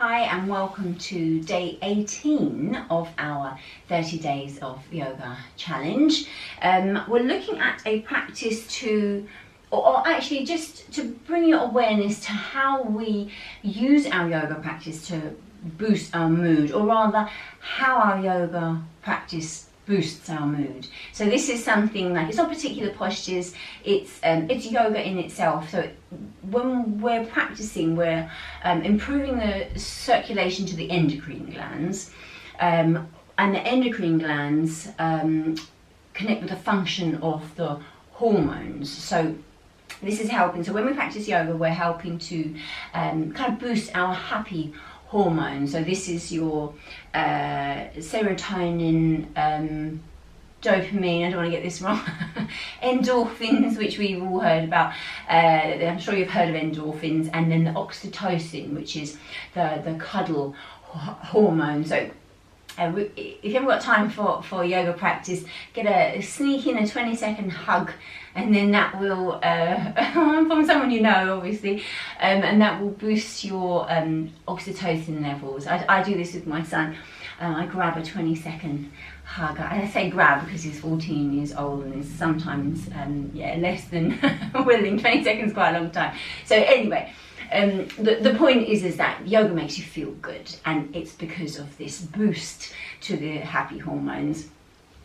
Hi and welcome to day 18 of our 30 days of yoga challenge. We're looking at a practice or actually just to bring your awareness to how we use our yoga practice to boost our mood, or rather how our yoga practice boosts our mood. So this is something like, it's not particular postures, it's yoga in itself. So when we're practicing, we're improving the circulation to the endocrine glands, and the endocrine glands connect with the function of the hormones. So this is helping. So when we practice yoga, we're helping to kind of boost our happy hormones. So this is your serotonin, dopamine, I don't want to get this wrong, endorphins, which we've all heard about. I'm sure you've heard of endorphins, and then the oxytocin, which is the cuddle hormone. So if you haven't got time for yoga practice, sneak in a 20-second hug, and then that will, from someone you know obviously, and that will boost your oxytocin levels. I do this with my son. I grab a 20-second hug. I say grab because he's 14 years old and is sometimes less than willing. 20 seconds is quite a long time. So anyway, the point is that yoga makes you feel good, and it's because of this boost to the happy hormones.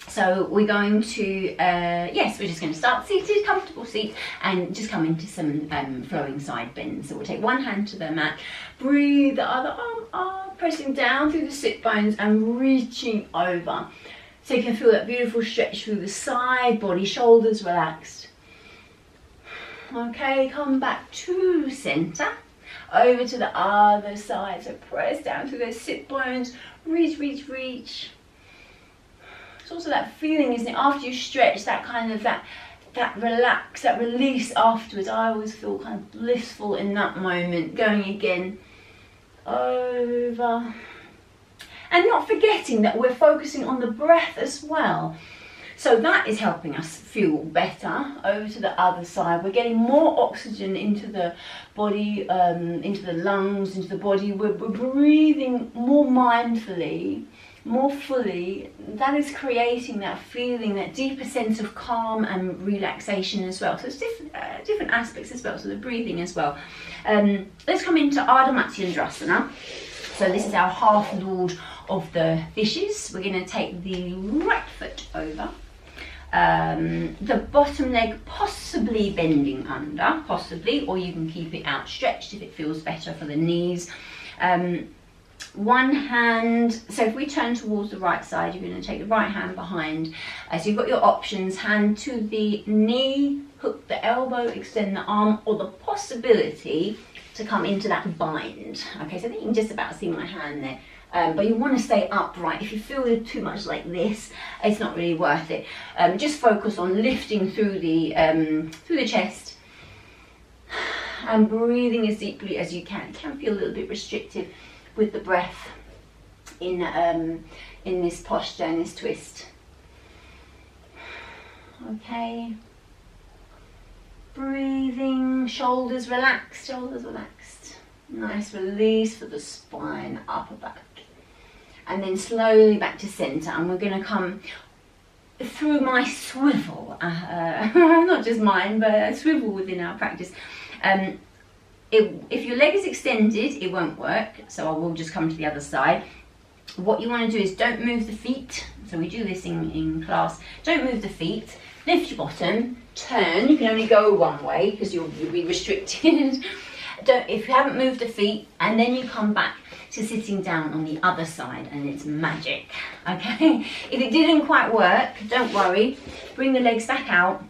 So we're going to, we're just going to start seated, comfortable seat, and just come into some flowing side bends. So we'll take one hand to the mat, breathe, the other arm pressing down through the sit bones and reaching over. So you can feel that beautiful stretch through the side body, shoulders relaxed. Okay, come back to center, over to the other side. So press down through those sit bones, reach, reach, reach. It's also that feeling, isn't it, after you stretch, that kind of that relax, that release afterwards. I always feel kind of blissful in that moment. Going again, over. And not forgetting that we're focusing on the breath as well. So that is helping us feel better. Over to the other side. We're getting more oxygen into the body, into the lungs, into the body. We're breathing more mindfully, more fully. That is creating that feeling, that deeper sense of calm and relaxation as well. So it's different aspects as well. So the breathing as well. Let's come into Ardha Matsyendrasana. So this is our half lord of the fishes. We're going to take the right foot over, the bottom leg possibly bending under, possibly, or you can keep it outstretched if it feels better for the knees. One hand, so if we turn towards the right side, you're going to take the right hand behind. So you've got your options: hand to the knee, hook the elbow, extend the arm, or the possibility to come into that bind. Okay, so I think you can just about see my hand there. But you want to stay upright. If you feel too much like this, it's not really worth it. Just focus on lifting through the chest and breathing as deeply as you can. It can feel a little bit restrictive with the breath in this posture, in this twist. Okay. Breathing, shoulders relaxed, shoulders relaxed. Nice release for the spine, upper back. And then slowly back to center, and we're going to come through my swivel, not just mine, but a swivel within our practice. If your leg is extended, it won't work, so I will just come to the other side. What you want to do is don't move the feet. So we do this in class. Don't move the feet. Lift your bottom, turn. You can only go one way because you'll be restricted. If you haven't moved the feet, and then you come back to sitting down on the other side, and it's magic. Okay, if it didn't quite work, don't worry. Bring the legs back out.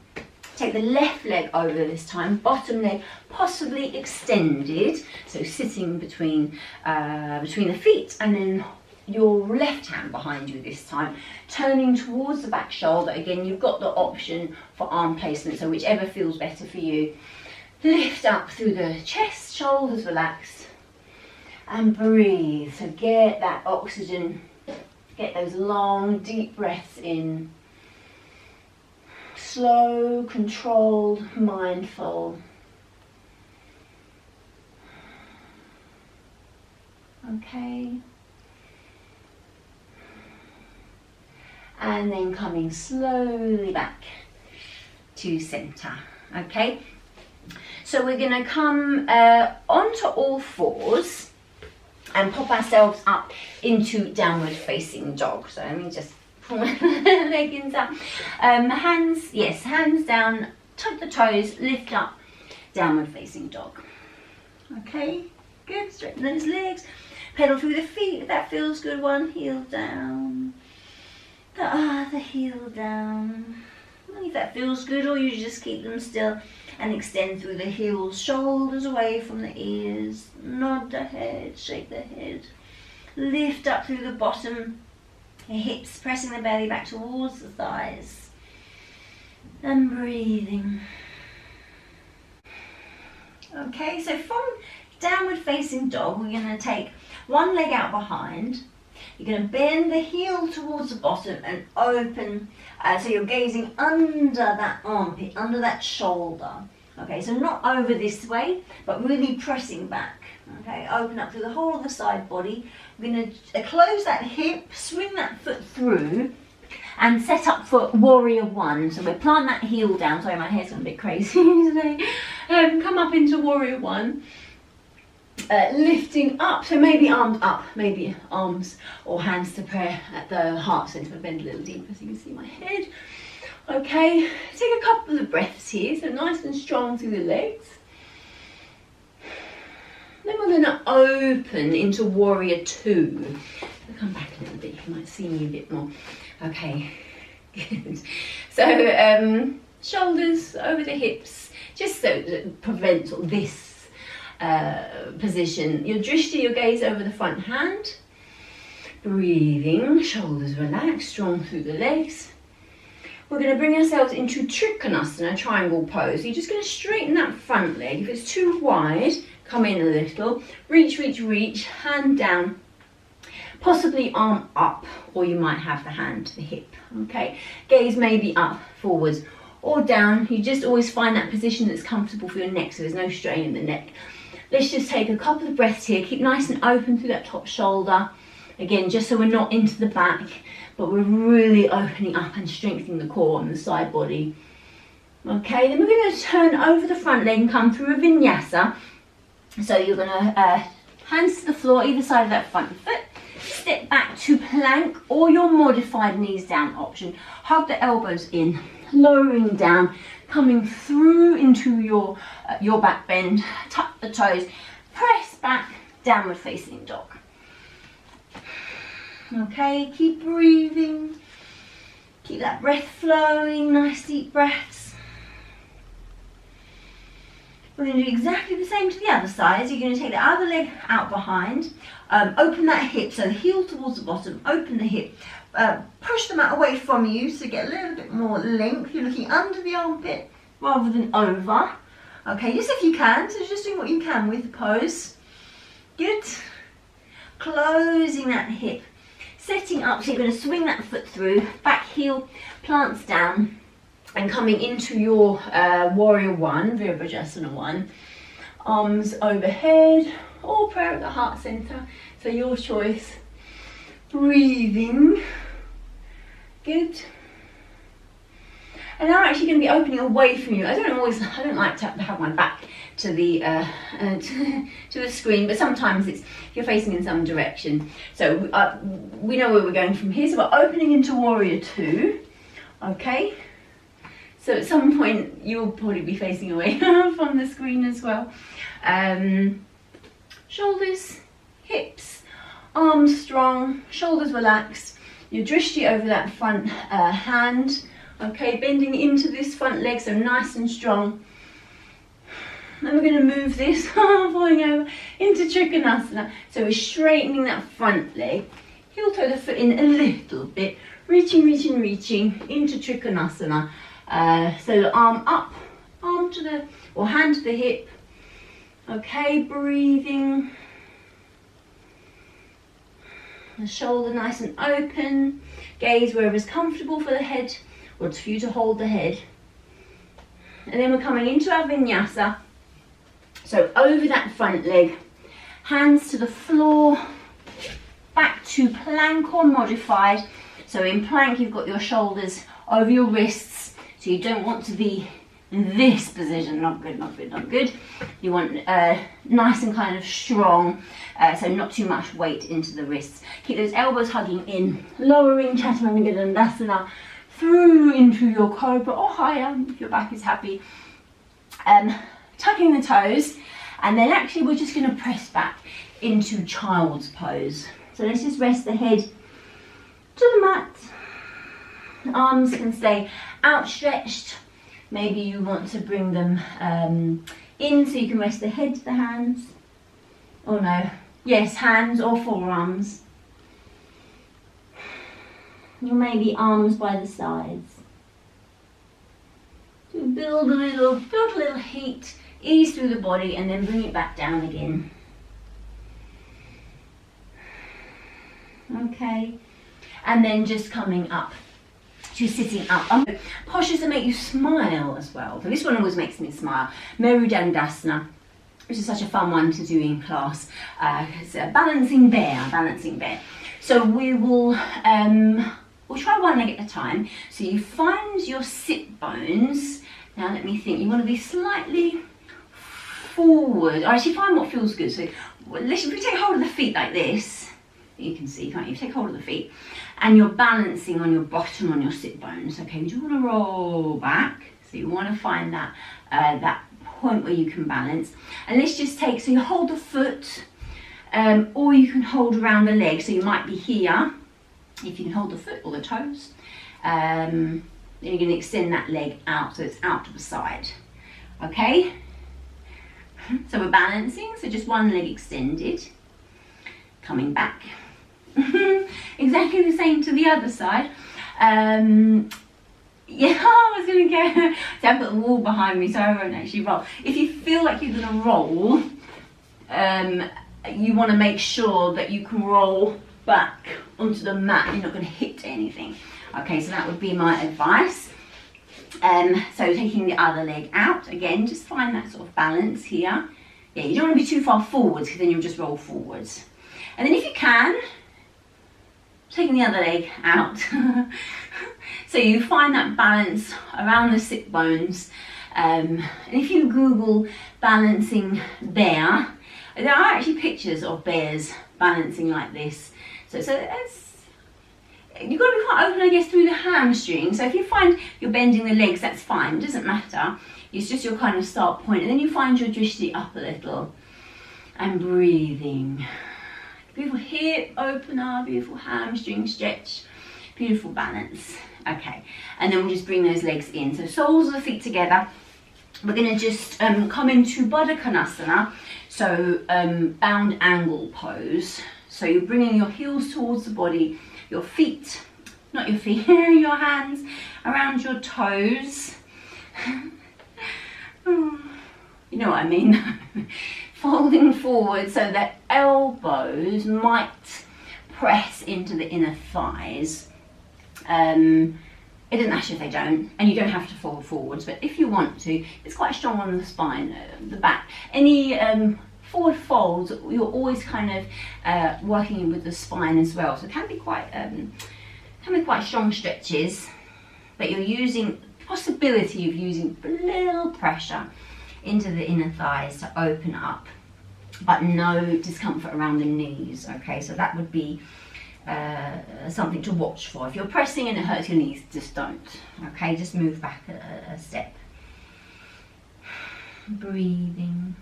Take the left leg over this time, bottom leg possibly extended, so sitting between the feet, and then your left hand behind you this time, turning towards the back shoulder. Again, you've got the option for arm placement, so whichever feels better for you. Lift up through the chest, shoulders relaxed, and breathe. So get that oxygen, get those long, deep breaths in. Slow, controlled, mindful. Okay. And then coming slowly back to center. Okay. So we're going to come onto all fours and pop ourselves up into downward facing dog. So let me just pull my leggings up. Hands, yes, hands down, tuck the toes, lift up, downward facing dog. Okay, good. Straighten those legs. Pedal through the feet if that feels good. One heel down, the other heel down. And if that feels good, or you just keep them still and extend through the heels, shoulders away from the ears. Nod the head, shake the head. Lift up through the bottom, the hips, pressing the belly back towards the thighs. And breathing. Okay, so from downward facing dog, we're going to take one leg out behind. You're going to bend the heel towards the bottom and open, so you're gazing under that armpit, under that shoulder. Okay, so not over this way, but really pressing back. Okay, open up through the whole of the side body. We're going to close that hip, swing that foot through, and set up for warrior one. So we'll plant that heel down. Sorry, my hair's gone a bit crazy today. Come up into warrior one. Lifting up, so maybe arms up, maybe arms or hands to prayer at the heart center. Bend a little deeper so you can see my head. Okay, take a couple of breaths here, so nice and strong through the legs. Then we're going to open into warrior two. I'll come back a little bit, you might see me a bit more. Okay, good. So shoulders over the hips, just so that prevents this position. Your drishti, your gaze over the front hand. Breathing, shoulders relaxed, strong through the legs. We're going to bring ourselves into Trikonasana, triangle pose. You're just going to straighten that front leg. If it's too wide, come in a little. Reach, reach, reach, hand down. Possibly arm up, or you might have the hand to the hip. Okay, gaze maybe up, forwards, or down. You just always find that position that's comfortable for your neck, so there's no strain in the neck. Let's just take a couple of breaths here. Keep nice and open through that top shoulder. Again, just so we're not into the back, but we're really opening up and strengthening the core on the side body. Okay, then we're going to turn over the front leg and come through a vinyasa. So you're going to hands to the floor, either side of that front foot. Step back to plank or your modified knees down option. Hug the elbows in, lowering down, coming through into your back bend. Tuck the toes, press back, downward facing dog. Okay, keep breathing. Keep that breath flowing, nice deep breaths. We're going to do exactly the same to the other side. So you're going to take the other leg out behind, open that hip, so the heel towards the bottom, open the hip, push the mat away from you so you get a little bit more length. You're looking under the armpit rather than over. Okay, just if you can, so just doing what you can with the pose. Good. Closing that hip, setting up, so you're going to swing that foot through, back heel plants down, and coming into your warrior one, Virabhajasana one, arms overhead, or prayer at the heart center, so your choice. Breathing, good. And I'm actually going to be opening away from you. I don't like to have my back to the to the screen, but sometimes it's you're facing in some direction. So we know where we're going from here. So we're opening into warrior two. Okay. So at some point you'll probably be facing away from the screen as well. Shoulders, hips, arms strong, shoulders relaxed. Your drishti over that front hand. Okay, bending into this front leg, so nice and strong. Then we're going to move this, falling over, into Trikonasana. So we're straightening that front leg. Heel toe the foot in a little bit. Reaching, reaching, reaching into Trikonasana. So the arm up, arm to the, or hand to the hip. Okay, breathing. The shoulder nice and open. Gaze wherever's comfortable for the head, or it's for you to hold the head. And then we're coming into our vinyasa. So over that front leg, hands to the floor, to plank or modified. So in plank, you've got your shoulders over your wrists, so you don't want to be in this position. Not good, not good, not good. You want nice and kind of strong, so not too much weight into the wrists. Keep those elbows hugging in, lowering Chaturanga through into your cobra or higher if your back is happy. Tucking the toes, and then actually we're just going to press back into child's pose. So let's just rest the head to the mat. Arms can stay outstretched. Maybe you want to bring them in so you can rest the head to the hands. Oh no, yes, hands or forearms. Or maybe arms by the sides. So build a little heat, ease through the body, and then bring it back down again. Okay, and then just coming up to sitting up. Postures that make you smile as well. So this one always makes me smile. Merudandasana, which is such a fun one to do in class. It's a balancing bear. So we will we'll try one leg at a time. So you find your sit bones. Now let me think. You want to be slightly forward. Or actually find what feels good. So if we take hold of the feet like this, you can see, can't you? Take hold of the feet, and you're balancing on your bottom on your sit bones. Okay, we do want to roll back, so you want to find that that point where you can balance. And let's just take, so you hold the foot, or you can hold around the leg. So you might be here, if you can hold the foot or the toes. Then you're going to extend that leg out, so it's out to the side. Okay. So we're balancing. So just one leg extended, coming back. Exactly the same to the other side. Yeah, I was going to go. So I've got the wall behind me, so I won't actually roll. If you feel like you're going to roll, you want to make sure that you can roll back onto the mat. You're not going to hit anything. Okay, so that would be my advice. So taking the other leg out, again, just find that sort of balance here. Yeah, you don't want to be too far forwards because then you'll just roll forwards. And then if you can, taking the other leg out. So you find that balance around the sit bones. And if you Google balancing bear, there are actually pictures of bears balancing like this. So it's, you've got to be quite open, I guess, through the hamstring. So if you find you're bending the legs, that's fine, it doesn't matter. It's just your kind of start point. And then you find your drishti up a little and breathing. Beautiful hip opener, beautiful hamstring stretch, beautiful balance. Okay, and then we'll just bring those legs in. So soles of the feet together. We're going to just come into Badakanasana, so bound angle pose. So you're bringing your heels towards the body, your feet, not your feet, your hands around your toes. You know what I mean? Folding forward so that elbows might press into the inner thighs. It doesn't matter if they don't, and you don't have to fold forwards, but if you want to, it's quite strong on the spine, the back. Any forward folds, you're always kind of working with the spine as well, so it can be quite strong stretches, but you're using the possibility of using a little pressure into the inner thighs to open up, but no discomfort around the knees. Okay, so that would be something to watch for. If you're pressing and it hurts your knees, just don't. Okay, just move back a step. Breathing.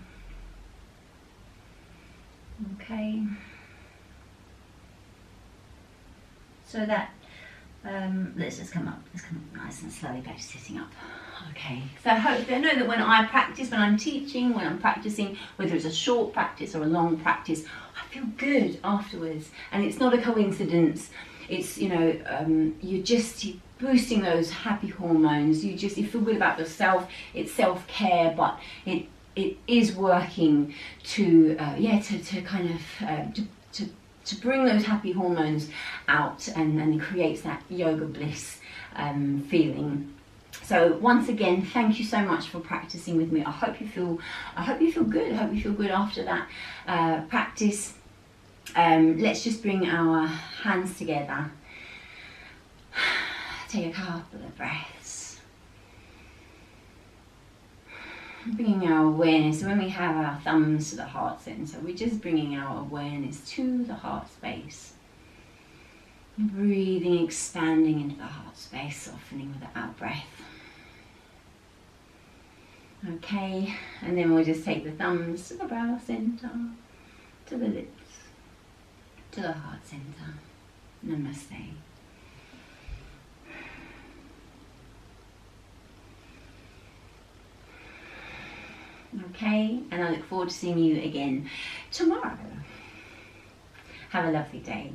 Okay. So that let's just come up nice and slowly back to sitting up. Okay, so hopefully I know that when I practice, when I'm teaching, when I'm practicing, whether it's a short practice or a long practice, I feel good afterwards. And it's not a coincidence. It's, you know, you're boosting those happy hormones. You feel good about yourself. It's self-care, but it is working to to bring those happy hormones out, and then it creates that yoga bliss feeling. So once again, thank you so much for practicing with me. I hope you feel good. I hope you feel good after that practice. Let's just bring our hands together. Take a couple of breaths. Bringing our awareness, when we have our thumbs to the heart center, we're just bringing our awareness to the heart space. Breathing, expanding into the heart space, softening with our breath. Okay, and then we'll just take the thumbs to the brow center, to the lips, to the heart center. Namaste. Okay, and I look forward to seeing you again tomorrow. Have a lovely day.